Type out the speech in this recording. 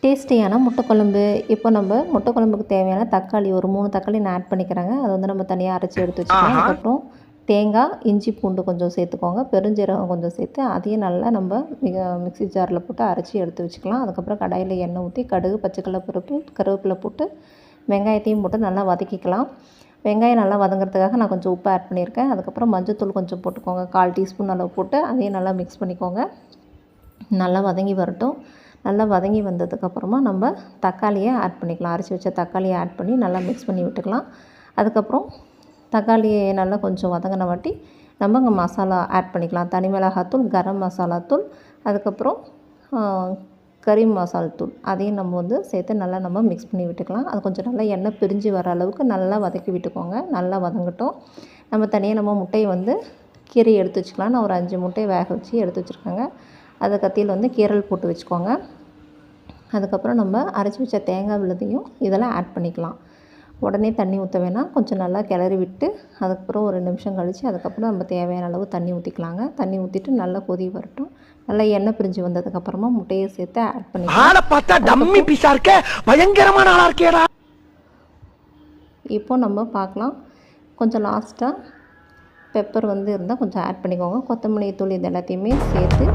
டேஸ்டியான முட்டை குழம்பு. இப்போ நம்ம முட்டை குழம்புக்கு தேவையான தக்காளி ஒரு 3 தக்காளி நான் ஆட் பண்ணிக்கிறேங்க. அதை வந்து நம்ம தனியாக அரைச்சி எடுத்து வச்சுக்கலாம். அதுக்கப்புறம் தேங்காய், இஞ்சி பூண்டு கொஞ்சம் சேர்த்துக்கோங்க. பெருஞ்சீரகம் கொஞ்சம் சேர்த்து அதையும் நல்லா நம்ம மிக்ஸி ஜாரில் போட்டு அரைச்சி எடுத்து வச்சுக்கலாம். அதுக்கப்புறம் கடாயில் எண்ணெய் ஊற்றி கடுகு, பச்சைக்கடலை பருப்பு, கருவேப்பிலை போட்டு வெங்காயத்தையும் போட்டு நல்லா வதக்கிக்கலாம். வெங்காயம் நல்லா வதங்கிறதுக்காக நான் கொஞ்சம் உப்பு ஆட் பண்ணியிருக்கேன். அதுக்கப்புறம் மஞ்சள்தூள் கொஞ்சம் போட்டுக்கோங்க. 1/4 டீஸ்பூன் அளவு போட்டு அதையும் நல்லா மிக்ஸ் பண்ணிக்கோங்க. நல்லா வதங்கி வரட்டும். நல்லா வதங்கி வந்ததுக்கப்புறமா நம்ம தக்காளியை ஆட் பண்ணிக்கலாம். அரைச்சி வச்ச தக்காளியை ஆட் பண்ணி நல்லா மிக்ஸ் பண்ணி விட்டுக்கலாம். அதுக்கப்புறம் தக்காளியை நல்லா கொஞ்சம் வதங்கின வாட்டி நம்ம இங்கே மசாலா ஆட் பண்ணிக்கலாம். தனி மிளகாத்தூள், கரம் மசாலா தூள், அதுக்கப்புறம் கறி மசால் தூள் அதையும் நம்ம வந்து சேர்த்து நல்லா நம்ம மிக்ஸ் பண்ணி விட்டுக்கலாம். அது கொஞ்சம் நல்லா எண்ணெய் பிரிஞ்சு வர அளவுக்கு நல்லா வதக்கி விட்டுக்கோங்க. நல்லா வதங்கட்டும். நம்ம தனியாக நம்ம முட்டையை வந்து கீரை எடுத்து வச்சுக்கலாம். நான் ஒரு 5 முட்டையை வேக வச்சு எடுத்து வச்சுருக்கேங்க. அதை கத்தியில் வந்து கீரல் போட்டு வச்சுக்கோங்க. அதுக்கப்புறம் நம்ம அரைச்சி வச்ச தேங்காய் விழுதையும் இதெல்லாம் ஆட் பண்ணிக்கலாம். உடனே தண்ணி ஊற்ற வேணாம். கொஞ்சம் நல்லா கிளறி விட்டு அதுக்கப்புறம் ஒரு 2 நிமிஷம் கழித்து அதுக்கப்புறம் நம்ம தேவையான அளவு தண்ணி ஊற்றிக்கலாங்க. தண்ணி ஊற்றிட்டு நல்லா கொதி வரட்டும். நல்லா எண்ணெய் பிரிஞ்சு வந்ததுக்கப்புறமா முட்டையை சேர்த்து ஆட் பண்ணிக்கலாம். இப்போ நம்ம பார்க்கலாம். கொஞ்சம் லாஸ்ட்டாக பெப்பர் வந்து இருந்தால் கொஞ்சம் ஆட் பண்ணிக்கோங்க. கொத்தமல்லி தூள் இது எல்லாத்தையுமே சேர்த்து